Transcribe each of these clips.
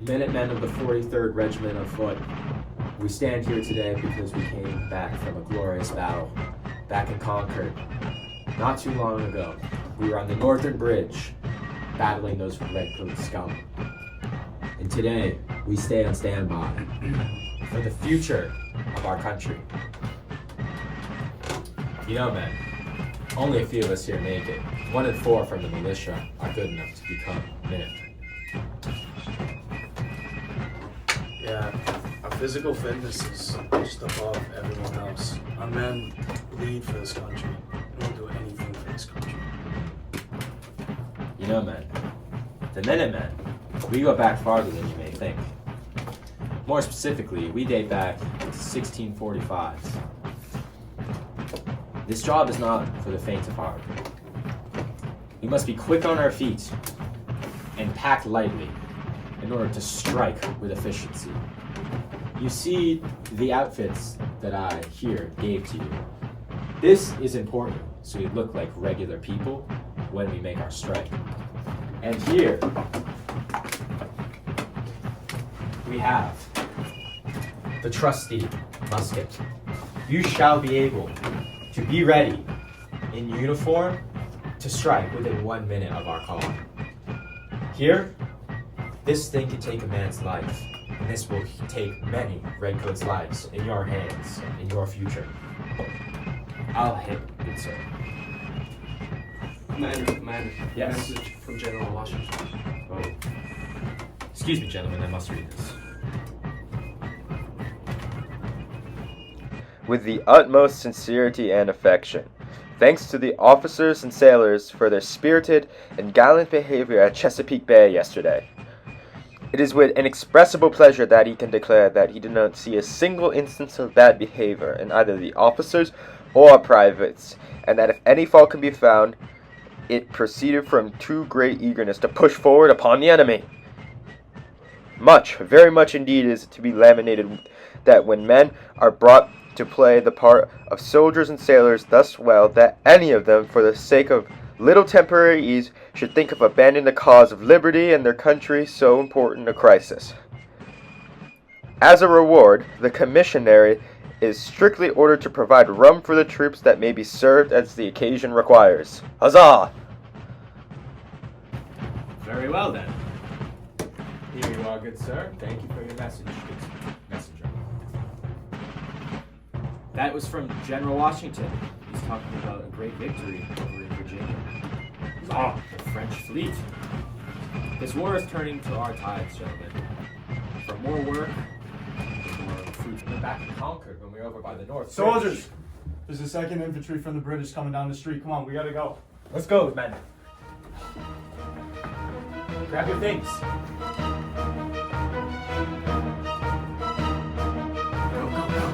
Minutemen of the 43rd Regiment of Foot. We stand here today because we came back from a glorious battle back in Concord. Not too long ago, we were on the Northern Bridge battling those redcoat scum. And today, we stay on standby for the future of our country. You know, man, only a few of us here make it. 1 in 4 from the militia are good enough to become Minutemen. Yeah, our physical fitness is just above everyone else. Our men bleed for this country. We don't do anything for this country. You know, man, the Minutemen, we go back farther than you may think. More specifically, we date back to 1645. This job is not for the faint of heart. We must be quick on our feet and pack lightly in order to strike with efficiency. You see the outfits that I here gave to you. This is important so we look like regular people when we make our strike. And here we have the trusty musket. You shall be able to be ready in uniform to strike within 1 minute of our call. Here, this thing can take a man's life, and this will take many redcoats' lives in your hands, in your future. I'll hit, good sir. Man, Yes. message from General Washington. Oh. Excuse me, gentlemen, I must read this. With the utmost sincerity and affection. Thanks to the officers and sailors for their spirited and gallant behavior at Chesapeake Bay yesterday. It is with inexpressible pleasure that he can declare that he did not see a single instance of bad behavior in either the officers or privates, and that if any fault can be found, it proceeded from too great eagerness to push forward upon the enemy. Much, very much indeed is to be lamented that when men are brought to play the part of soldiers and sailors thus well, that any of them, for the sake of little temporary ease, should think of abandoning the cause of liberty and their country so important a crisis. As a reward, the commissary is strictly ordered to provide rum for the troops that may be served as the occasion requires. Huzzah! Very well then. Here you are, good sir. Thank you for your message, good messenger. That was from General Washington. He's talking about a great victory over in Virginia. Ah, the French fleet. This war is turning to our tides, gentlemen. For more work, for more fruit. We're back in Concord when we were over by the north. Soldiers! There's a 2nd Infantry from the British coming down the street. Come on, we gotta go. Let's go, men. Grab your things. Go, go, go.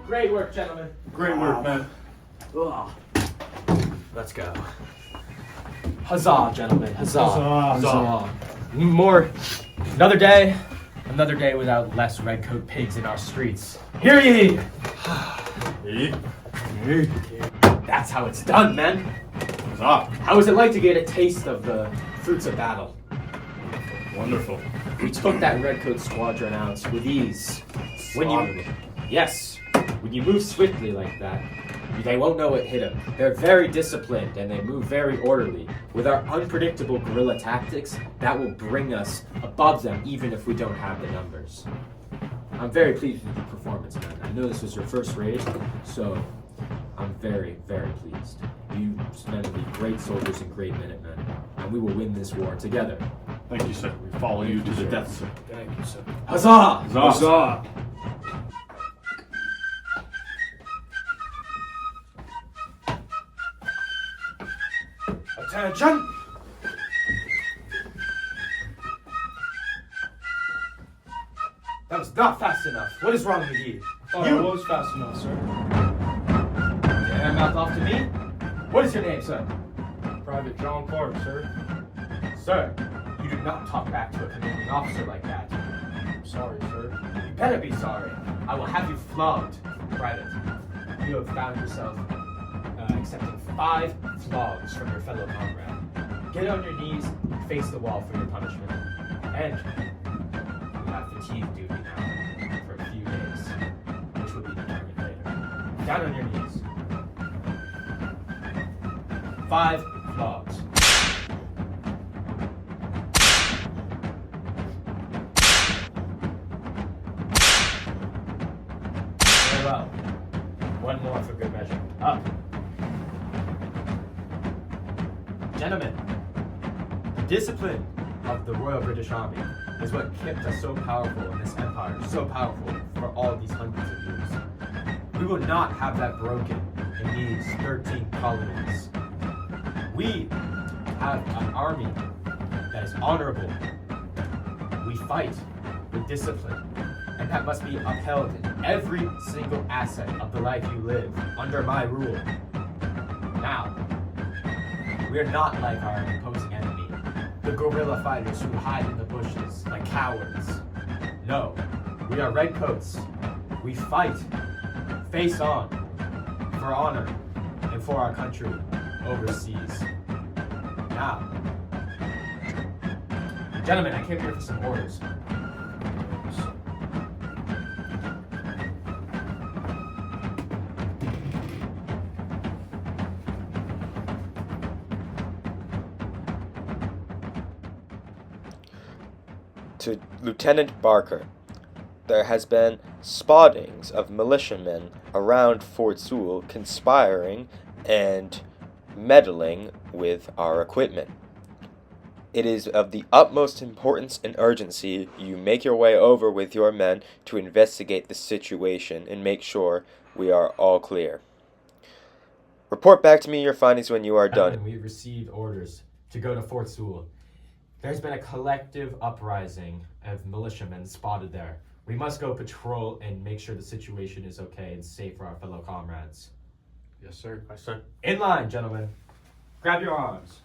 Great work, gentlemen. Great work, man. Ugh. Let's go. Huzzah, gentlemen. Huzzah. Huzzah. Another day without less redcoat pigs in our streets. Hear ye! That's how it's done, men. Huzzah. How was it like to get a taste of the fruits of battle? Wonderful. We took that redcoat squadron out with ease. Yes, when you move swiftly like that, they won't know it hit them. They're very disciplined and they move very orderly. With our unpredictable guerrilla tactics, that will bring us above them even if we don't have the numbers. I'm very pleased with your performance, man. I know this was your first raid, so I'm very, very pleased. You men will be great soldiers and great Minutemen, and we will win this war together. Thank you, sir. We follow you to the death, sir. Thank you, sir. Huzzah! Huzzah! Attention! That was not fast enough. What is wrong with you? Thought You- I was fast enough, sir. Your mouth off to me? What is your name, sir? Private John Clark, sir. Sir, you do not talk back to a commanding officer like that. I'm sorry, sir. You better be sorry. I will have you flogged. Private, you have found yourself accepting 5 flogs from your fellow comrade. Get on your knees, face the wall for your punishment. And you have fatigue duty now for a few days, which will be determined later. Down on your knees. 5 flogs. Very well. One more for good measure. Up. Gentlemen, the discipline of the Royal British Army is what kept us so powerful in this empire, so powerful for all these hundreds of years. We will not have that broken in these 13 colonies. We have an army that is honorable. We fight with discipline, and that must be upheld in every single asset of the life you live under my rule. Now, we are not like our opposing enemy, the guerrilla fighters who hide in the bushes like cowards. No, we are redcoats. We fight, face on, for honor and for our country overseas. Now, gentlemen, I came here for some orders. To Lieutenant Barker, there has been spottings of militiamen around Fort Sewell conspiring and meddling with our equipment. It is of the utmost importance and urgency you make your way over with your men to investigate the situation and make sure we are all clear. Report back to me your findings when you are done. We received orders to go to Fort Sewell. There's been a collective uprising of militiamen spotted there. We must go patrol and make sure the situation is okay and safe for our fellow comrades. Yes, sir. Yes, sir. In line, gentlemen. Grab your arms.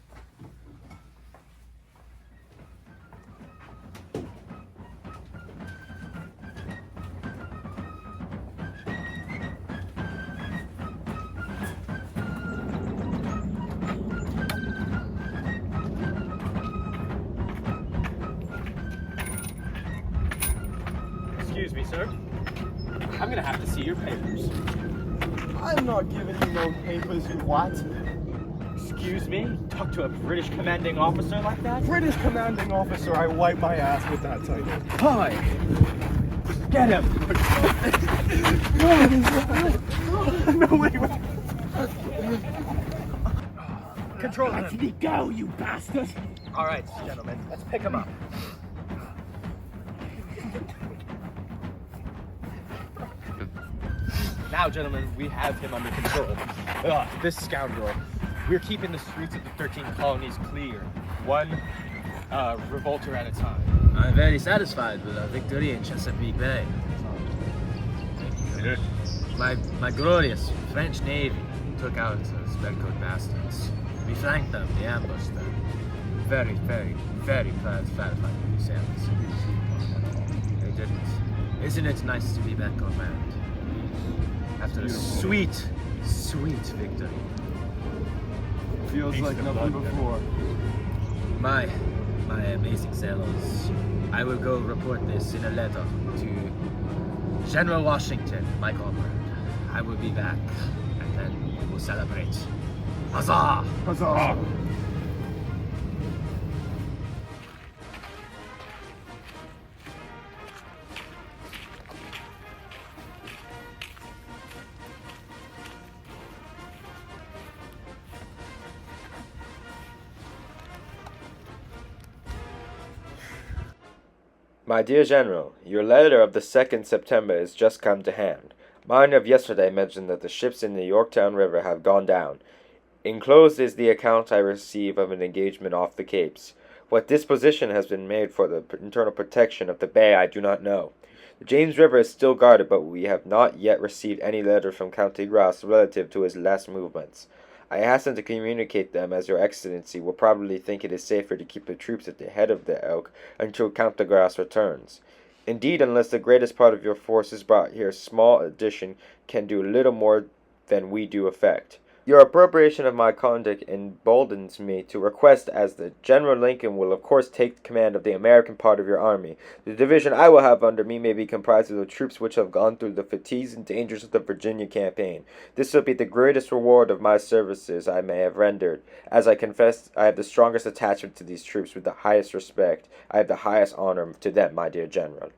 Excuse me, sir. I'm gonna have to see your papers. I'm not giving you no papers, you what? Excuse me? Talk to a British commanding officer like that? British commanding officer, I wipe my ass with that title. Hi! Get him! No, wait. Control him! Let me go, you bastard! Alright, gentlemen, let's pick him up. Now, gentlemen, we have him under control. This scoundrel. We're keeping the streets of the 13 colonies clear, one revolter at a time. I'm very satisfied with our victory in Chesapeake Bay. My glorious French Navy took out those redcoat bastards. We flanked them, we ambushed them. Very, very, very satisfied with these sailors. They didn't. Isn't it nice to be back on land? After a sweet, sweet victory. Feels like nothing before. My amazing sailors. I will go report this in a letter to General Washington, my comrade. I will be back, and then we will celebrate. Huzzah! Huzzah! My dear General, your letter of the 2nd September is just come to hand. Mine of yesterday mentioned that the ships in the Yorktown River have gone down. Enclosed is the account I receive of an engagement off the Capes. What disposition has been made for the internal protection of the bay I do not know. The James River is still guarded, but we have not yet received any letter from Count de Grasse relative to his last movements. I hasten to communicate them, as your Excellency will probably think it is safer to keep the troops at the head of the Elk until Count de Grasse returns. Indeed, unless the greatest part of your force is brought here, small addition can do little more than we do effect. Your appropriation of my conduct emboldens me to request, as the General Lincoln will of course take command of the American part of your army. The division I will have under me may be comprised of the troops which have gone through the fatigues and dangers of the Virginia campaign. This will be the greatest reward of my services I may have rendered. As I confess, I have the strongest attachment to these troops, with the highest respect. I have the highest honor to them, my dear General.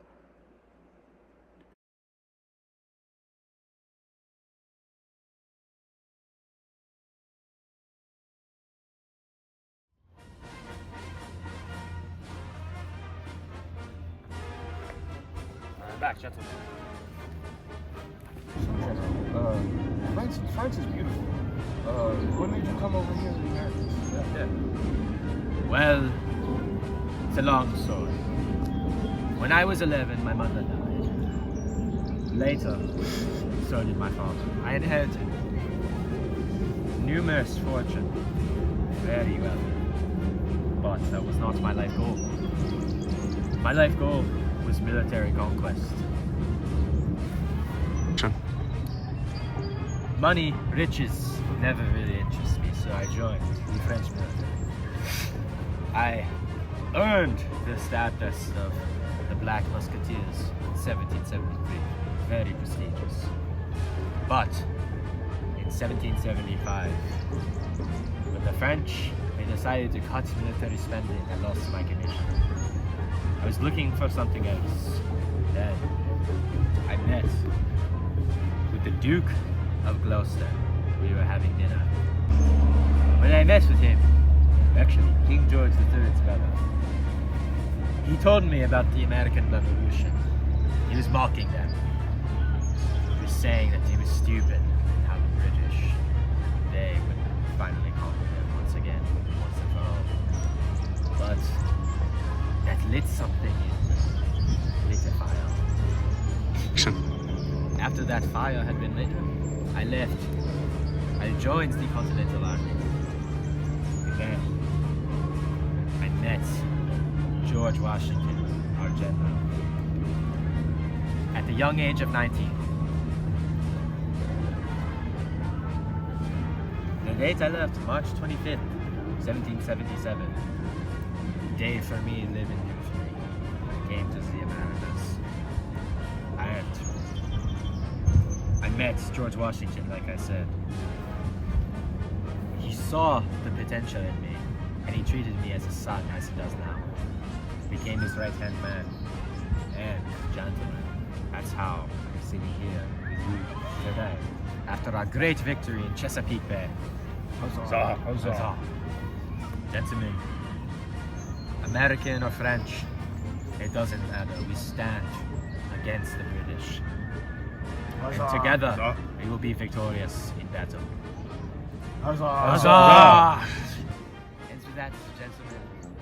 I'm back, gentlemen. France is beautiful. What made you come over here to the Americas? Well, it's a long story. When I was 11, my mother died. Later, so did my father. I inherited numerous fortune, very wealthy, but that was not my life goal. My life goal was military conquest. Sure. Money, riches never really interest me, so I joined the French military. I earned the status of the Black Musketeers in 1773, very prestigious. But in 1775, when the French decided to cut military spending, I lost my commission. I was looking for something else. Then I met with the Duke of Gloucester. We were having dinner. When I met with him, actually King George III's brother, he told me about the American Revolution. He was mocking them. He was saying that he was stupid and how the British, they would finally conquer them once again, once and for all. But that lit something in me. Lit a fire. After that fire had been lit, I left. I joined the Continental Army. Then I met George Washington, our general, at the young age of 19. The date I left, March 25th, 1777. Day for me living beautifully. I came to the Americas. I met George Washington, like I said. He saw the potential in me, and he treated me as a son, as he does now. Became his right-hand man. And, gentlemen, that's how I'm sitting here with you today, after our great victory in Chesapeake Bay. Huzzah, huzzah. Huzzah. Gentlemen, American or French, it doesn't matter. We stand against the British. And together, we will be victorious in battle. Huzzah. Huzzah! And with that, gentlemen,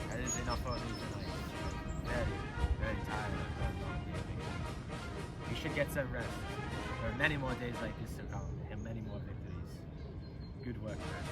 that is enough for me tonight. Very, very tired of that long evening. We should get some rest. There are many more days like this to come, and many more victories. Good work, man.